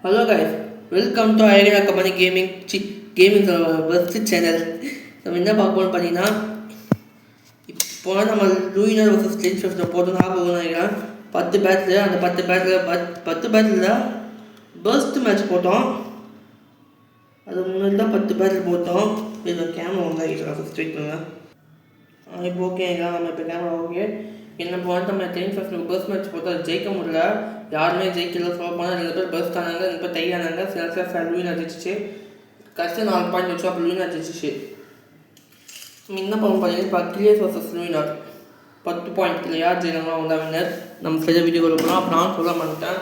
Hello guys, welcome to Idea Company gaming first channel. நம்ம என்ன பார்க்கணும்னு பார்த்தீங்கன்னா, இப்போ நம்ம லூயினர் வர்சஸ் கிளின் ஸ்விஃப்ட் போட்டு நினைக்கிறேன். 10 பேட்சில் அந்த 10 பேட்சில் பர்ஸ்ட் மேட்ச் போட்டோம். அது முன்னாடி தான் 10 பேட்சில் போட்டோம். இது கேமரா ஒன்றாகிட்டு ஃபஸ்ட் வெயிட் பண்ணுங்கள். இப்போ ஓகேங்களா, நம்ம இப்போ கேமரா ஓகே. என்ன போனால் நம்ம கிளின் ஸ்விஃப்ட் பர்ஸ்ட் மேட்ச் போட்டு அது ஜெயிக்க முடியல. யாருமே ஜெயிக்கல. சொல்ல போனால் 2 பேர் பர்ஸ்ட் ஆனாங்க, 2 பேர் டை ஆனாங்க. சில லூயினர் ஜெயிச்சிச்சு. கஷ்டம் 4 பாயிண்ட் வச்சு அப்போ லூயினர் ஜெயிச்சிச்சு. நம்ம என்ன பண்ண பார்த்தீங்கன்னா, இப்போ கிளியர்ஸ் வர்சஸ் லூயினர் 10 பாயிண்ட் இல்லை யார் ஜெயினாங்களோ அவங்க தான் வின்னர். நம்ம சில வீடியோ கொடுக்கலாம். அப்போ நான் சொல்ல மாட்டேன்.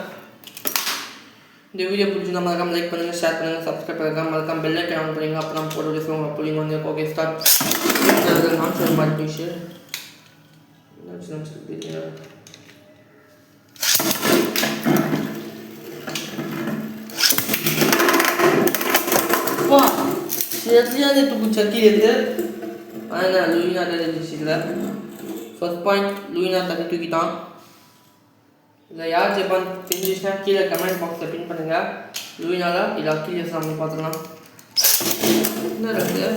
இந்த வீடியோ பிடிச்சி நம்ம மறக்காம லைக் பண்ணுங்கள், ஷேர் பண்ணுங்கள், சப்ஸ்கிரைப் பண்ணுங்கள், மறக்காம பெல் ஐக்கான் ஆன் பண்ணுங்க. அப்போ நம்ம போட வீடியோஸ் உங்களுக்கு புரியும். வந்து ஓகே ஸ்டார்ட். நான் சொல்ல மாட்டேன் விஷயம் சரியான தூக்கு சட்டி இருக்கு. ஆனால் லூயினா தெரிஞ்சிச்சுல ஃபர்ஸ்ட் பாயிண்ட் லூயினா தட்டி தூக்கிட்டான். இதில் யார் ஜெயிப்பான்னு தெரிஞ்சிச்சுன்னா கீழே கமெண்ட் பாக்ஸில் பின் பண்ணுங்கள். லூயினால இல்லை அக்கிலியஸ் நம்ம பார்த்துக்கலாம். என்ன இருக்கு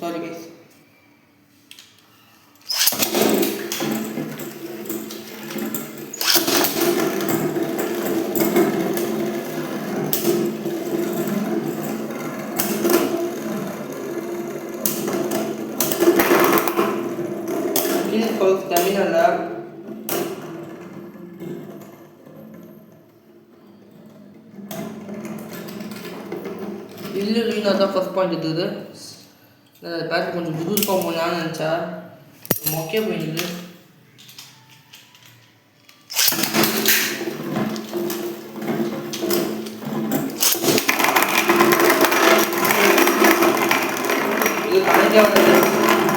சாரி கைஸ். ஸ்டாமினா இல்லை லூயினா தான் ஃபர்ஸ்ட் பாயிண்ட் இருக்குது. பேட் கொஞ்சம் புதுசாக போனான்னு நினச்சா மொக்கையே போயிடுது. இது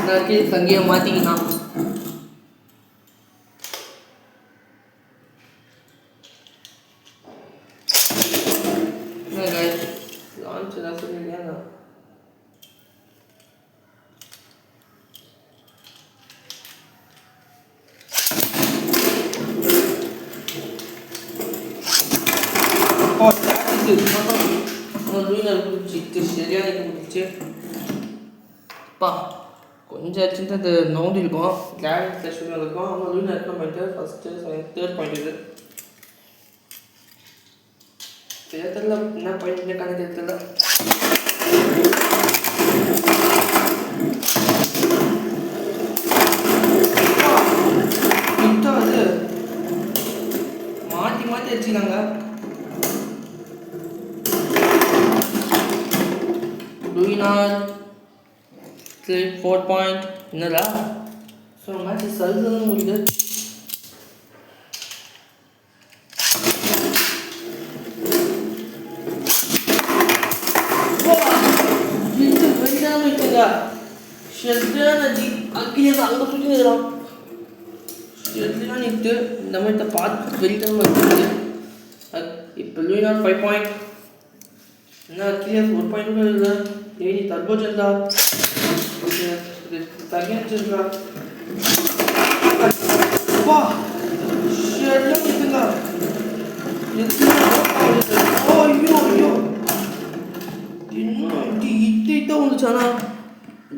கணக்கே சங்கியம் மாற்றிக்கினான். லான்ச் ஏதாவது சொல்லியா லூயினர் குடிச்சிட்டு சரியான குடிச்சு பா கொஞ்சம் சின்னது நோண்டி இருக்கும். கிளாரிக் செஷன் இருக்கும். ஆனால் லூயினர் எத்தனை பாயிண்ட் ஃபஸ்ட்டு தேர்ட் பாயிண்ட் இது தெரியல. என்ன பாயிண்ட் கணக்கு தெரியல. அது மாற்றி மாற்றி வச்சுக்கிறாங்க. லூயினர் 4 பாயிண்ட் என்னடா ஸோ மேட்ச் சல்லுன்னு முடியுது. அங்கே சுற்றிக்கிறான். நிட்டு இந்த மாதிரி பார்த்து வெளியிட்டாம இருக்குது. இப்போ லூயினர் 5 பாயிண்ட் என்ன கிளியர் 4 பாயிண்ட் இல்லை. ஏடி தர்போ செல்லா தனியாக செல்லா வா ஷெல்லாம் இருக்குதா. ஐயோ ஐயோ இன்னும் இட்டு வந்துச்சானா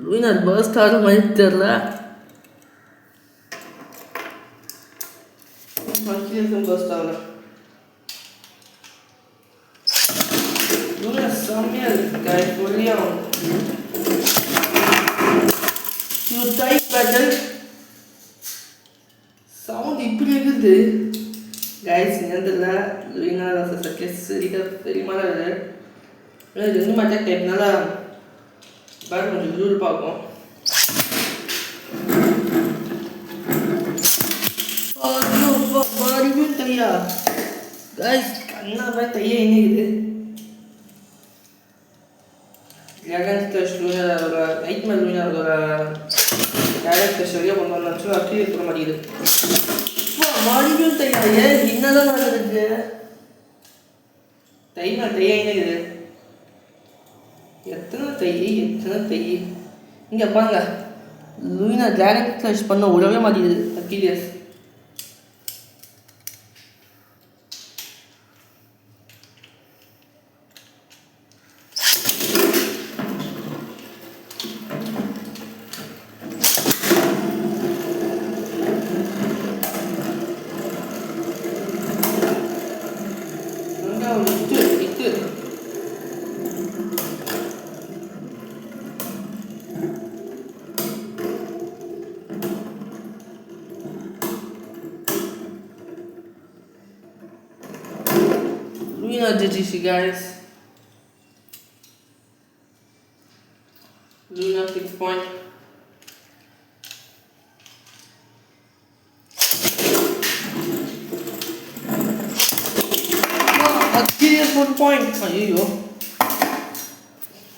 லூயினர் பர்ஸ்ட் ஆகிற மாதிரி தெரில. பர்ஸ்ட் ஆகல. லூயினர் செம்மையாக இருக்கு. சொல்லியும் டைப் பேட்டல் சவுண்ட் இப்படி இருக்குது கைஸ். நேரத்தில் லூயினர் தெரியுமா ரெண்டு மேட்சாக டைப்னால பேட் கொஞ்சம் வியூல் பார்க்கும். மறுபடியும் தையா கைஸ் கண்ணா பேர் தையா இன்னைக்குது. ட்ராகன் லூயினர் அதோட நைட் மேல் லூயினர் அதோட ட்ராகன் ஸ்பெஷலியாக கொண்டு வந்தாச்சு. அப்படியே இருக்க மாட்டேங்குது. மறுபடியும் தையா ஏன் என்னதான் நடக்குது. தையா தையா இன்னைக்குது. எத்தனை தை இங்கே பாருங்க. லூயினர் ட்ராகன் ஸ்லாஷ் பண்ண விடவே மாட்டேங்குது அக்கிலியஸ். Luna GG guys. Luna 6 point. Achilles 1 point. ஐயோ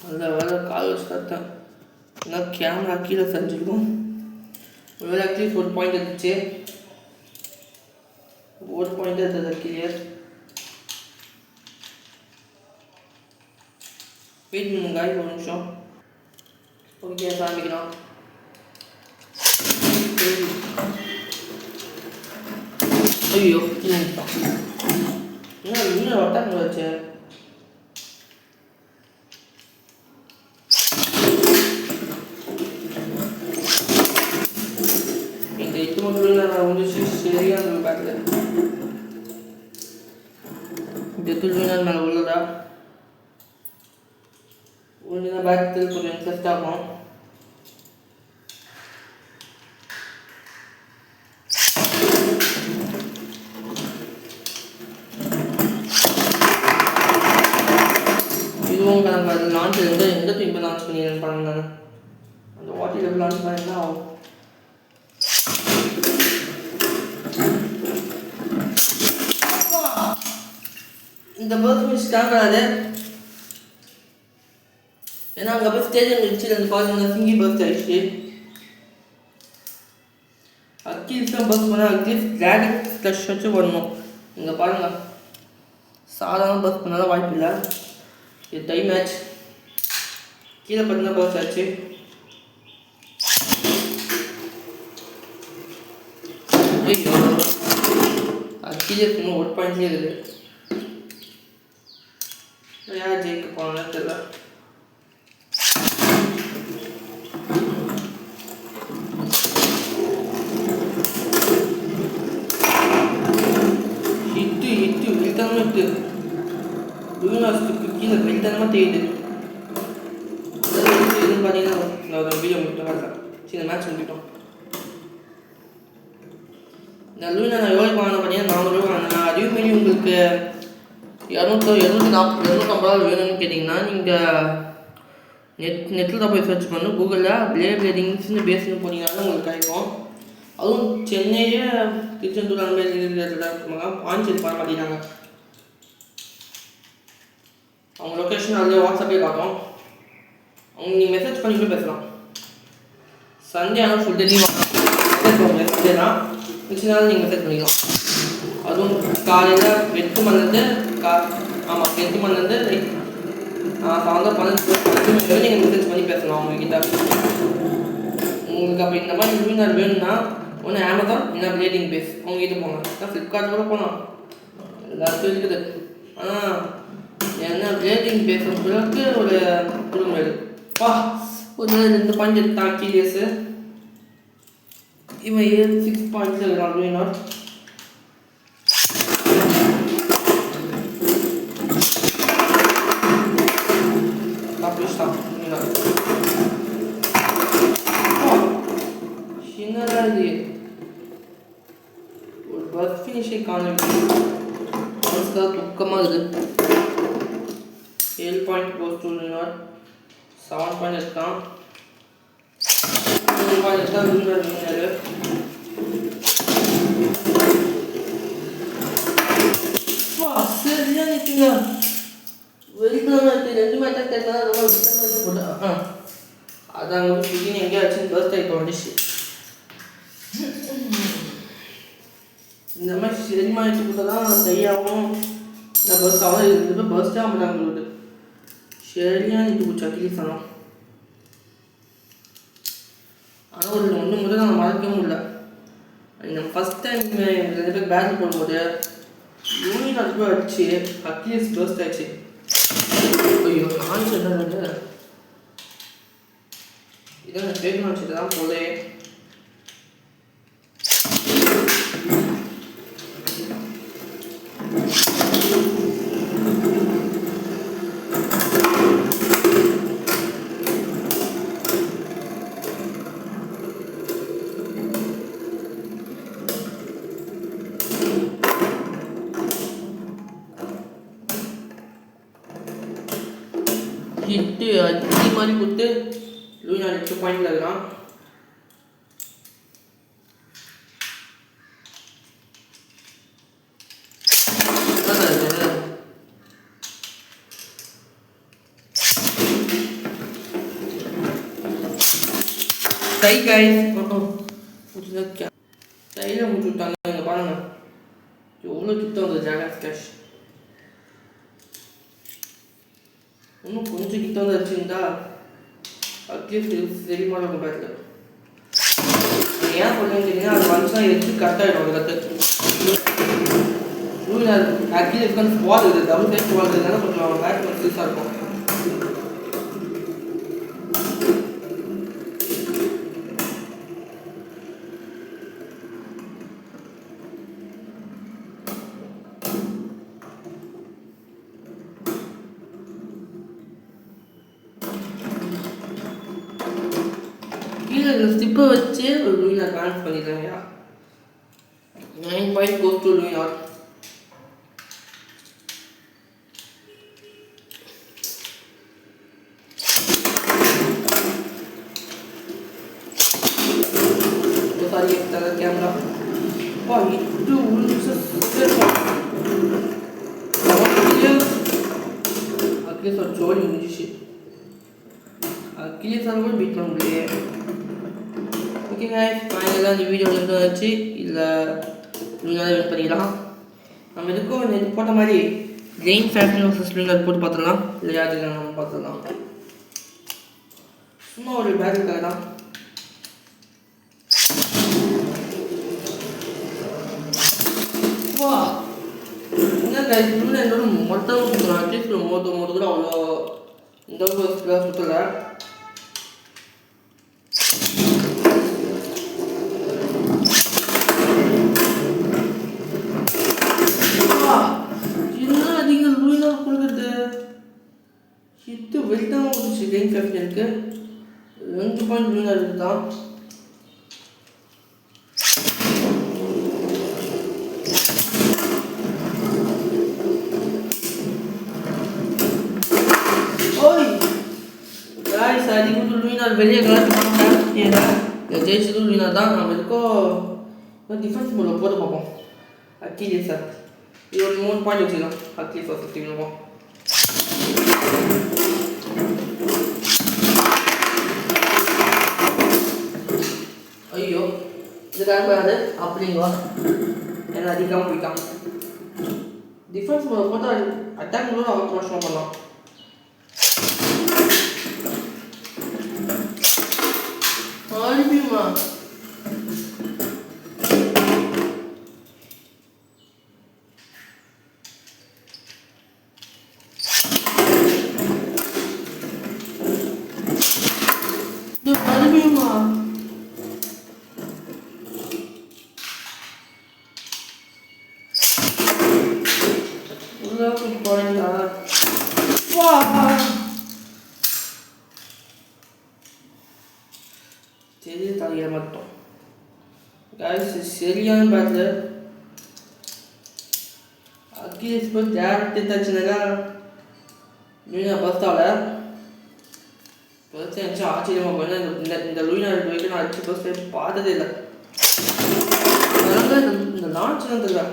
அந்த வேலை கால் வச்சு கட்டேன். நான் கேமரா கீழே செஞ்சுருக்கோம். ஒருவேளை அட்லீஸ்ட் 1 பாயிண்ட் இருந்துச்சு. 1 பாயிண்ட் இருந்தது கிளியர். வெயிட் பண்ணுங்க ஒரு நிமிஷம். ஓகே ஆரம்பிக்கலாம். ஐயோ இன்னும் ஒட்டாங்க வச்சு இந்த 8 மட்டும் நான் வந்து சரியான பேக்கில் இந்த துள்ளினால் மேலே உள்ளதா உள்ளினா பேக் கொஞ்சம் இன்ட்ரெஸ்ட் ஆகும். இதுவும் கணக்கு அது லான்ச் எந்த டீம் லான்ச் பண்ணிடுறேன்னு பாருங்க. நான் அந்த வாட்டில் லான்ச் பண்ணினா ஆகும். இந்த பர்த் மிஸ் காங்காது ஏன்னா அங்கே போய் ஸ்டேஜியம் மிச்சில் இருந்து பார்த்தீங்கன்னா சிங்கி பர்த் ஆயிடுச்சு. அக்கீல்ஸ் தான் பர்த் பண்ணால் அக்கீல்ஸ் டிராகன் ஸ்லஷ் வச்சு வரணும். இங்கே பாருங்கள் சாதாரண பர்த் பண்ணாலும் வாய்ப்பு இல்லை. இது டை மேட்ச் கீழே பார்த்தீங்கன்னா பர்த் ஆச்சு. ஐயோ அக்கீல்ஸ் இன்னும் 1 பாயிண்ட்லேயே இருக்குது. யார் ஜெயிக்க போனாலும் தெரியல. ஹிட்டு வெல்தனமாக இருக்கு. லூனாஸ்க்கு கீழே வெல்தனமாக தெரியுது. எதுன்னு பார்த்தீங்கன்னா நான் ஒரு வீடியோ முடிட்டேன். சரி மேட்ச் முடிட்டோம். இந்த லூனா நான் எவ்வளோ வாங்கினேன் பார்த்தீங்கன்னா 400 ரூபா வாங்கினேன். அதே மாரி உங்களுக்கு 250 வேணும்னு கேட்டிங்கன்னா நீங்கள் நெட்டில் தான் போய் சர்ச் பண்ணணும். கூகுளில் பிளேடிங்ஸ்னு பேஸ்னு போனீங்கன்னா உங்களுக்கு கிடைக்கும். அதுவும் சென்னையே திருச்செந்தூர் அந்த மாதிரி இருக்கிற பாஞ்சேரி பண்ண மாட்டேங்கிறாங்க. அவங்க லொக்கேஷன் அதில் வாட்ஸ்அப்பே காட்டும். அவங்க நீங்கள் மெசேஜ் பண்ணிட்டு பேசலாம். சண்டே ஆனால் full day leave message Sunday தான் மிச்ச நாள் நீங்கள் மெசேஜ் பண்ணிக்கலாம். அதுவும் காலையில் 8 மணிலேருந்து ஆமாம் 8 மணிலேருந்து சாயந்தரம் 12 மணி வரை நீங்கள் மெசேஜ் பண்ணி பேசலாம் அவங்கக்கிட்ட. உங்களுக்கு அப்போ இந்த மாதிரி லூனார் வேணும்னா ஒன்று அமேசான் இல்லைனா பிளேடிங் பேஸ் உங்ககிட்ட போங்க. நான் ஃப்ளிப்கார்ட் கூட போனோம் எல்லாத்தையும் இருக்குது. ஆனால் என்ன பிளேடிங் பேஸ் பிறகு ஒரு குடும்பம் பா ஒரு 2 பாயிண்ட் எடுத்தான் கீரியஸு. இவன் 6 பாயிண்ட்ஸ் இருக்கான் லூனார். ஒரு பர்த் ஃபினிஷை காணவில்லை. துக்கமாக இருக்குது. 7 பாயிண்ட் போஸ்ட் லூனார். 7 பாயிண்ட் எடுத்தான். 3 பாயிண்ட் எடுத்தான் லூனார் வின்னர். சரியா நிற்குங்க. வெறித்தனமாக இருக்குது. 2 மேட்ச் கேட்கலாம் ரொம்ப வித்தியாசமாக போட்டேன். அது அங்கே போய் எங்கேயாச்சும் பர்த் ஆகிட்டு வந்துச்சு. இந்த மாதிரி செரிமானிட்டு கொடுத்தா தான் சரியாகும். இந்த பர்ஸ்ட் ஆகும். இது பர்ஸ்ட் ஆகும் நம்மளுக்கு சரியாக இது கொஞ்சம் அட்லீஸ்ட் ஆனால் ஆனால் ஒரு 1 முதல் நான் மறக்கவும் இல்லை. நம்ம ஃபஸ்ட் டைம் 2 பேர் பேட்டில் போடும்போது யூனிட் அதுக்கு அடிச்சு அட்லீஸ்ட் பர்ஸ்ட் ஆயிடுச்சு. ஐயோ லான்ச் என்ன இதான் ஃபேக் லான்ச் தான் போலே. இட்டு அடி மாதிரி கொடுத்து லூனா 8 பாயிண்டில் இருக்கிறான். டை கைஸ் டையில் முடிச்சு விட்டாங்க. இங்கே பாருங்க எவ்வளோ கிட்ட வந்தது ஜாகஸ் கேஷ். இன்னும் கொஞ்சம் கிட்ட வந்து வச்சுருந்தா அட்லீஸ்ட் தெரியுமா நம்ம பேட்டில் ஏன் சொல்லுன்னு கேட்டீங்கன்னா அது வந்துச்சுன்னா எடுத்து கரெக்டாகிடும். அது கற்று அட்லீஸ்ட் வந்து ஸ்வால் இருக்குது, டபுள் சைட் ஸ்வால் இருக்கிறதுனால கொஞ்சம் பேட் கொஞ்சம் சீஸாக இருக்கும். கீழே இந்த ஸ்டிப்பை வச்சு ஒரு லூயினார் பேலன்ஸ் பண்ணிடுறாங்க. 9 point goes to லூயினார். Sorry camera இது அட்லீஸ்ட் ஒரு ஜோடி முடிஞ்சிச்சு. அட்லீஸ்ட் அது கூட பீட் பண்ண முடியலையே. ஓகே கைஸ், ஃபைனலாக இந்த வீடியோ வந்துச்சு. இல்லை நீங்கள் வெயிட் பண்ணிக்கலாம். நம்ம எதுக்கும் நேற்று போட்ட மாதிரி ஜெயின் ஃபேக்ட்ரி வர்சஸ் லூயினார் போட்டு பார்த்துடலாம். இல்லை யாருக்கு நம்ம பார்த்துடலாம். சும்மா ஒரு பேட்டுக்காக தான். வா என்ன கைஸ், லூயினார் என்னோட மொத்தம் சுற்றுறான். அட்லீஸ்ட் மோது கூட அவ்வளோ இந்த அளவுக்கு சுற்றலை. ஹிட்டு வெயிட்டாக வந்துச்சு. ஜெயின் ஃபேக்டரிக்கு 2 பாயிண்ட் லூயினார் இருக்குதான். ஓய் காய்ஸ், அதுக்கு லூயினார் வெளியே கலந்து பண்ணிட்டேன். ஏன்னா ஜெயிச்சதும் லூயினார் தான். நம்ம இதுக்கும் டிஃபென்ஸ் மூலம் போட்டு பார்ப்போம். அக்கிலே சார் இது ஒரு 3 பாயிண்ட் வச்சுக்கலாம். அட்லீஸ்ட் 50 இருக்கும். ஐயோ இதுக்காக வராது அப்படிங்களா? ஏன்னா அதிகமாக போயிட்டான். டிஃபென்ஸ் போட்டு அட்டாக் கூட அவருக்கு வருஷமாக பண்ணலாம். அனுப்பியுமா சரி தலையை மட்டும் கைஸ் சரியான பேட்டில். அகிலேஷ் போய் டேரக்ட் தச்சுனாக்கா லூயினார் பஸ்தாவில் ஃபர்ஸ்ட் நினச்சா ஆச்சரியமாக போயினா இந்த லூயினார் வரைக்கும் நான் அடிச்சு ஃபர்ஸ்ட் பார்த்ததே இல்லை. அதனால இந்த லான்ச் தான் தெரியல.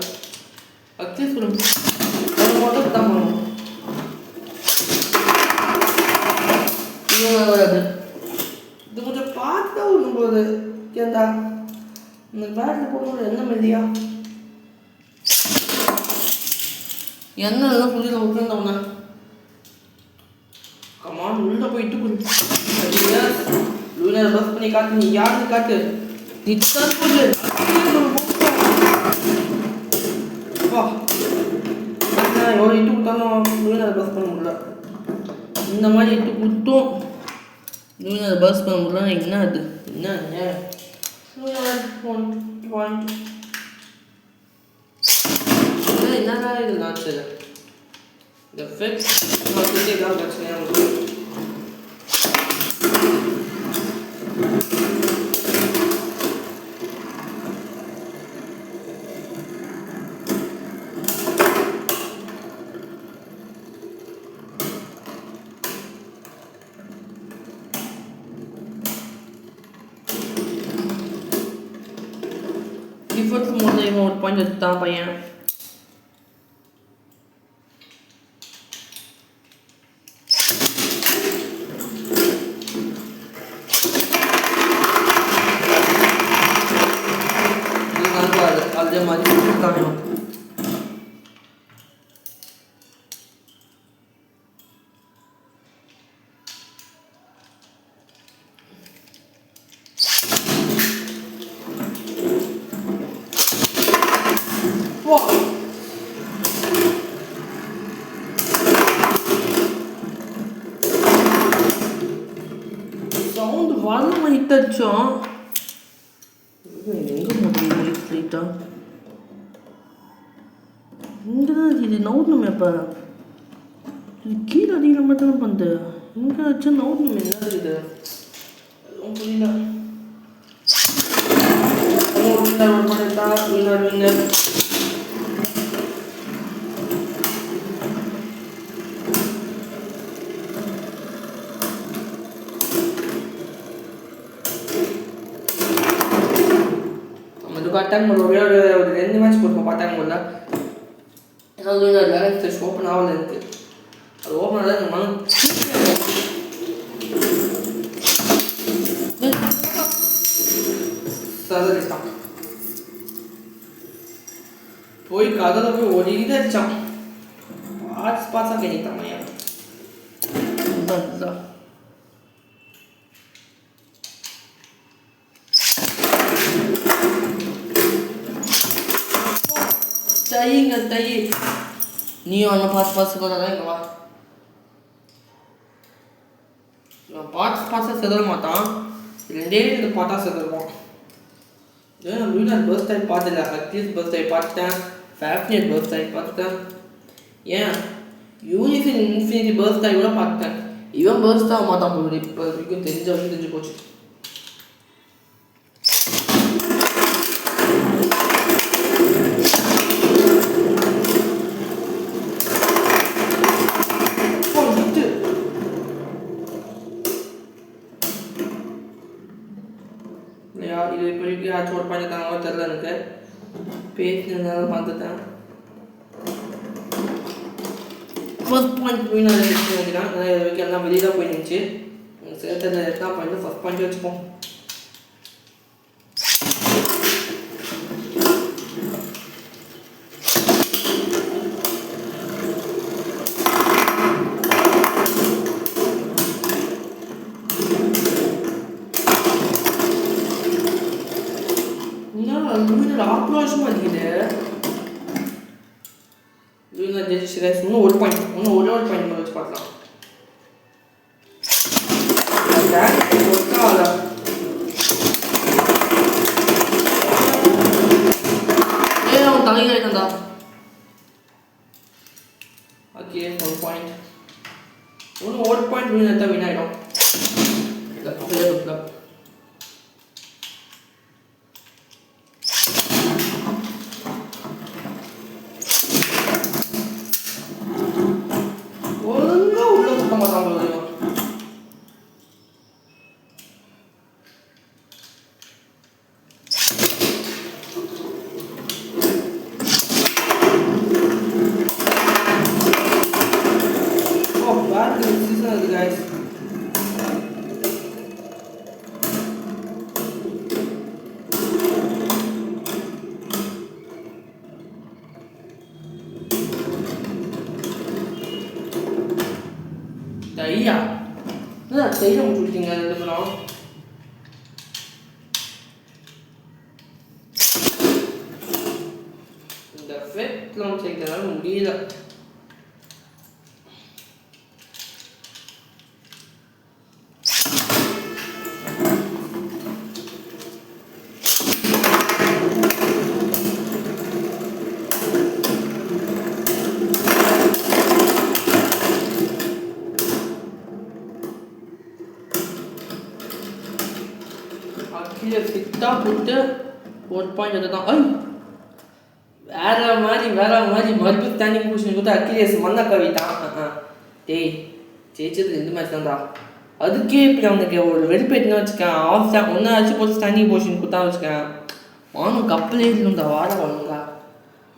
அகிலேஷ் மட்டும் தான் பண்ணணும். வராது இது கொஞ்சம் பார்த்து தான் ஒன்றும் போகுது. கேட்டா இந்த பேட்டில் போகும்போது என்ன மெல்லியா என்ன எல்லாம் புரியுது உட்காந்தவங்க. கமான் உள்ள போயிட்டு லூயினார் பஸ் பண்ணி காட்டு. நீ யாருன்னு காட்டு. நித்தான் போது எவ்வளோ இட்டு கொடுத்தாலும் லூயினார் பஸ் பண்ண முடியல. இந்த மாதிரி இட்டு கொடுத்தோம் லூயினார் பஸ் பண்ண முடியல. என்ன அது என்ன என்னடா இது நாச்சு இந்த ஃபிக்ஸ் எல்லாம் பிரச்சனையாக இருக்குது. இவன் ஒரு பாயிண்ட் எடுத்தான் பையன். அதே மாதிரி கொடுத்தாங்க. சவுண்ட் வரல ஹிட்டடிச்சோம். எங்கே முடியும் ஸ்ட்ரீட்டா இங்கே தான் இது நவுடணுமே. இப்போ இது கீழே அடிக்கிற மாதிரி தானே பண்ணுது. இங்கே வச்சா நவுடணுமே. என்ன இது புரியல. வின்னர் பார்த்தாங்க ஒரு 2 மேட்ச் கொடுப்போம். பார்த்தாங்க போல ஏதாவது ஓப்பன் ஆகல இருக்கு. அது ஓப்பன் ஆகல இந்த மனம் சதறிட்டான். போய் கதலை போய் ஒரு இதாச்சான். பாட்ஸாக கணித்தான் மையா. தையுங்க தை. நீயும் ஒன்று பாஸ் போதாதான் இங்கே வா. பாட்ஸாக செதற மாட்டான். 2 பாட்டா செதறுவான். ஏன் லூனார் பர்ஸ்ட் டைப் பார்த்துல அக்லீஸ் பர்ஸ்ட் டைப் பார்த்துட்டேன். ஃபேப்னேட் பர்ஸ்ட் டைப் பார்த்துட்டேன். ஏன் யூனிஃபின் இன்ஃபினிட்டி பர்ஸ்ட் டைப் கூட பார்த்துட்டேன். இவன் பர்ஸ்ட் ஆக மாட்டான் போகுது. இப்போ வரைக்கும் தெரிஞ்சு போச்சு. இது இப்போதைக்கு யாச்சும் ஒரு பாயிண்ட் தாங்க தெரில. எனக்கு பேசினதுனால பார்த்துட்டேன். ஃபர்ஸ்ட் பாயிண்ட் போய் நான் நினைக்கிறேன். இது வரைக்கும் எல்லாம் வெளியே தான் போய் நினச்சி சேர்த்தது எத்தனை பாயிண்ட் ஃபர்ஸ்ட் பாயிண்ட் வச்சுப்போம். ஆக்ரோஷமாக இருக்குது. இன்னும் ஒரு பாயிண்ட், இன்னும் ஒரே ஒரு பாயிண்ட் வச்சு பார்க்கலாம். அவன் தலைங்க ஆயிட்டா. ஓகே ஒரு பாயிண்ட், இன்னும் ஒரு பாயிண்ட் வின் ஆகிடும். ஐயா செய்ய முடிச்சுட்டீங்க. எழுதணும் இந்த ஃபேக்லாம் செய்யறதுனால முடியல. கீழே ஃபிட்டாக போட்டு ஒரு பாயிண்ட் எடுத்தான். வேற மாதிரி மறுபடியும் ஸ்டாண்டிங் பொசிஷன் கொடுத்து அக்கிலியஸ் மண்ணை கவிட்டான். டேய் ஜெயிச்சது 2 மேட்ச் தான்டா. அதுக்கே இப்படி அவனுக்கு ஒரு வெறுப்பேட்டுன்னு வச்சுக்கேன். ஆஃப் ஒன்றா வச்சு போட்டு ஸ்டாண்டிங் பொசிஷன் கொடுத்தா வச்சுக்கேன். வாங்க கப்பலே இல்லைண்டா வாட வாங்குங்களா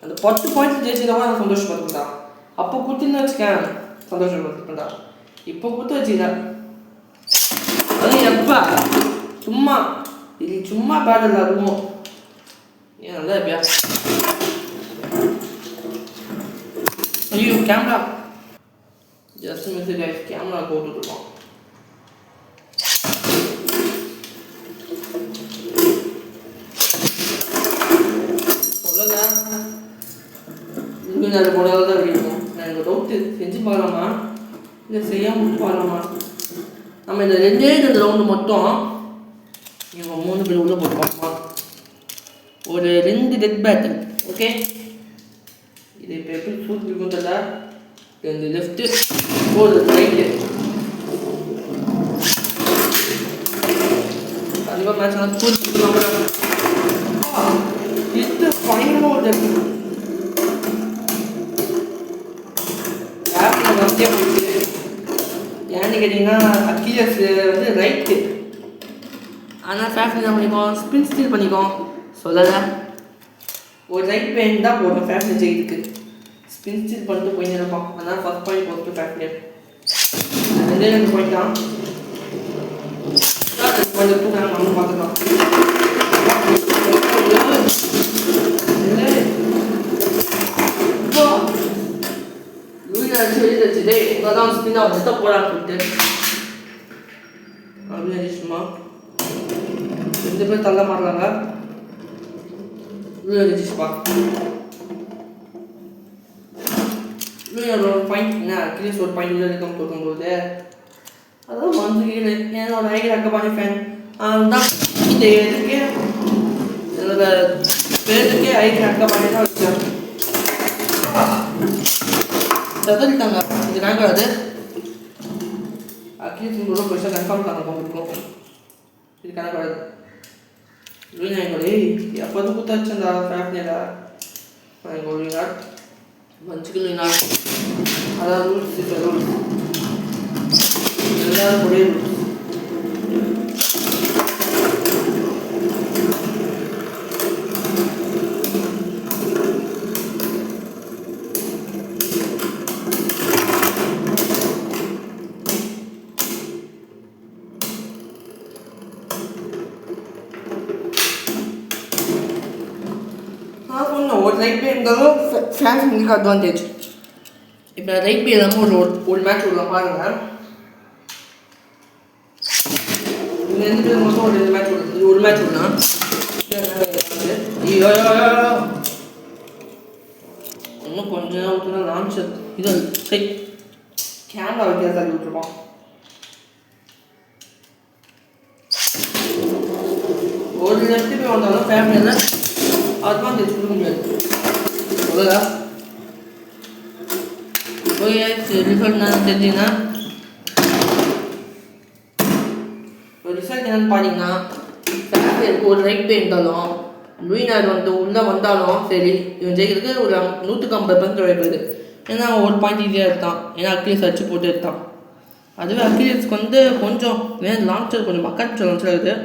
அந்த 10 பாயிண்ட் ஜெயிச்சதவா நான் சந்தோஷப்பட்டுருந்தா அப்போ கொடுத்துன்னு வச்சுக்கேன் சந்தோஷப்பட்டுருக்கேன்டா இப்போ கொடுத்து வச்சுக்கா அது எப்பா சும்மா இது சும்மா பேடல் அதுவும் ஏன் நல்லா இருப்பியா ஐயோ camera just miss guys camera போட்டுருக்கோம் சொல்லல இன்னும் போனாலும் தான் இருக்கும் எனக்கு டவுட்டு செஞ்சு பார்க்கலாமா இல்லை செய்யாமல் பார்க்கலாமா நம்ம இந்த 2 ரவுண்டு மட்டும் இவங்க 3 பேர் உள்ள போட்டுப்போமா ஒரு 2 டெத் பேட்டில் ஓகே இது இப்போ எப்படி சூட் இருக்குன்னு தெரியல 2 லெஃப்ட்டு 4 ரைட்டு கண்டிப்பாக மேட்ச் ஆனால் சூட் இது பயங்கரமாக ஒரு ஆப்பில் வந்தே போயிட்டு ஏன்னு கேட்டிங்கன்னா அக்கீலஸ் வந்து ரைட்டு ஆனால் ஃபேஃப்ட் என்ன பண்ணிக்கோம் ஸ்பின் ஸ்டீல் பண்ணிக்கோம் சொல்லலை ஒரு ரைட் பெயின் தான் போடும் ஃபேஃப்ட் ஜெயிலுக்கு ஸ்பின் ஸ்டீல் பண்ணிட்டு போய் நினைப்போம் அதனால் ஃபஸ்ட் பாயிண்ட் போட்டு ஃபேஃப்ட் 2 பாயிண்ட் தான் கொஞ்சம் நாங்கள் நம்ம பார்த்துக்கலாம் வெளியே இங்கே தான் ஸ்பின்னாக வச்சுட்டா போடான்னு சொல்லிட்டு அப்படின்னு சும்மா 2 பேர் தள்ள மாட்டலாங்க ஜெயிச்சுப்பா ஒரு பாயிண்ட் என்ன அட்லீஸ்ட் ஒரு பாயிண்ட் உள்ள இருக்காமல் கொடுக்கும்போது அதான் வந்து கீழே என்னோட ஐடி அக்கப்பானி ஃபேன் அதுதான் இந்த இதுக்கே என்னோட பேருக்கே ஐடி அக்கப்பானி தான் வச்சேன் தந்துட்டாங்க இது கணக்காது அட்லீஸ்ட் உங்களோட பெருசாக கன்ஃபார்ம் பண்ண போட்டுருக்கோம் இது கணக்காது எப்போது குத்தாச்சுண்டா ஃபேமிலியா எங்கள் ஒழுங்கா மஞ்சுக்கலா அதான் ரூல்ஸ் இப்போ ரூல்ஸ் எல்லாரும் ஒரே ரூல்ஸ் ஒரு ரைட் பே இருந்தாலும் ஃபேன்ஸுங்களுக்கு அட்வான்டேஜ் இப்போ ரைட் பே இல்லாமல் ஒரு மேட்ச் உள்ள பாருங்கள் இந்த 2 பேர் மட்டும் ஒரு 2 மேட்ச் விடுது ஒரு மேட்ச் விடனா இன்னும் கொஞ்ச நேரம் விட்டுனா லான்ச் இது சரி கேமரா வைக்கிறத தள்ளி விட்டுருப்போம் ஒரு லெஃப்ட் போய் வந்தாலும் ஃபேமிலியில் அட்வான்டேஜ் கொடுக்க முடியாது சொல்லதா போய் ரிசல்ட் என்னன்னு தெரிஞ்சிங்கன்னா ஒரு ரிசல்ட் என்னன்னு பார்த்தீங்கன்னா ஃபேமிலிக்கு ஒரு ரைட் பே இருந்தாலும் லூயினார் வந்து உள்ளே வந்தாலும் சரி இவன் ஜெயிக்கிறதுக்கு ஒரு 150% வாய்ப்பு ஏன்னா அவன் ஒரு பாயிண்ட் ஈஸியாக எடுத்தான் ஏன்னா அக்லியஸ் அடிச்சு போட்டு எடுத்தான் அதுவே அக்லியஸ்க்கு வந்து கொஞ்சம் ஏன்னா லான்ச்சர் கொஞ்சம் மக்கள் லான்ச்சர் இருக்குது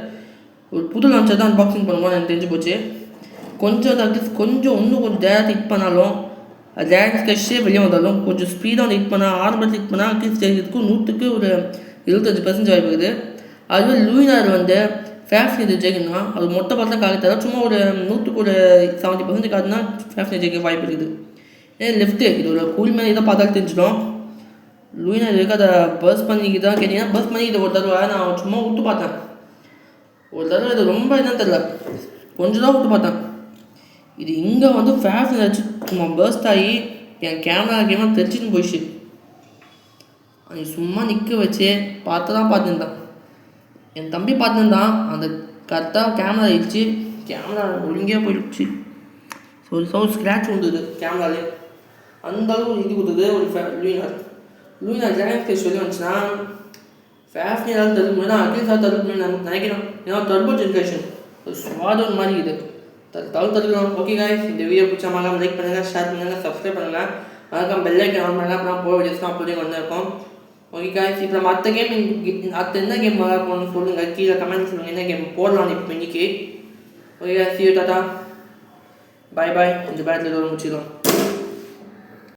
ஒரு புது லான்ச்சர் தான் அன்பாக்சிங் பண்ணுவோம் எனக்கு தெரிஞ்சு போச்சு கொஞ்சம் அட்லீஸ்ட் கொஞ்சம் இன்னும் கொஞ்சம் டேரக்ட் ஹிட் பண்ணாலும் டேரக்ட் ஸ்கெட்சே வெளியே வந்தாலும் கொஞ்சம் ஸ்பீடாக ஹிட் பண்ணால் ஆரம்பத்தில் ஹிட் பண்ணால் அட்லீஸ்ட் ஜெயிக்கிறதுக்கு 100க்கு ஒரு 25% வாய்ப்பு இருக்குது அதுவே லூயினார் வந்து ஃபேஃப்ட் ஜெயிக்கணும்னா அது மொத்த பார்த்தா காலத்தில் சும்மா ஒரு 100க்கு ஒரு 70% காட்டுனா ஃபேஃப்ட் ஜெயிக்க வாய்ப்பு இருக்குது ஏன் லெஃப்ட்டு இது ஒரு கூல் மேலே இதை பார்த்தாலும் தெரிஞ்சிடும் லூயினார் இருக்குது அதை பஸ் பண்ணிக்கிட்டு கேட்டிங்கன்னா பஸ் பண்ணி இதை ஒரு தடவை நான் சும்மா விட்டு பார்த்தேன் ஒரு தடவை இது ரொம்ப என்னன்னு தெரில கொஞ்சம் தான் விட்டு பார்த்தேன் இது இங்கே வந்து ஃபேஃப்ட் வச்சு சும்மா பர்ஸ்ட் ஆகி என் கேமரா தெரிச்சின்னு போயிடுச்சு அது சும்மா நிற்க வச்சு பார்த்துருந்தான் என் தம்பி பார்த்துருந்தான் அந்த கரெக்டாக கேமரா ஆயிடுச்சு கேமரா ஒழுங்காக போயிடுச்சு ஸோ ஸ்க்ராட்ச் வந்தது கேமராலே அந்தளவு இது கொடுத்தது ஒரு லூயினார் ஜாயின் ஃபேஸ் சொல்லி வந்துச்சுன்னா ஃபேஃப்ட் ஏதாவது தடுக்க முடியாது அட்லீஸ்ட் தடுக்க முடியும் நமக்கு நினைக்கிறோம் ஏன்னா டர்போ ஜென்ரேஷன் ஒரு ஸ்வாதம் மாதிரி இது தடுக்கலாம் ஓகே காய்ஸ் இந்த வீடியோ பிடிச்ச மாதிரி லைக் பண்ணுங்கள் ஷேர் பண்ணுங்கள் சப்ஸ்கிரைப் பண்ணுங்கள் மறக்காம பெல் ஐக்கன் ஆன் பண்ணலாம் அப்புறம் போய் வீடியோஸ் தான் அப்லோடிங் வந்திருக்கோம் ஓகே காய்ஸ் இப்போ மற்ற கேம் அடுத்த என்ன கேம் வர போகணும்னு சொல்லுங்கள் கீழே கமெண்ட் சொல்லுங்கள் என்ன கேம் போடலாம் இப்போ இன்னைக்கு Okay guys, see you, tata. Bye bye. இந்த பேட்டில் இதோட முடிச்சிடும்.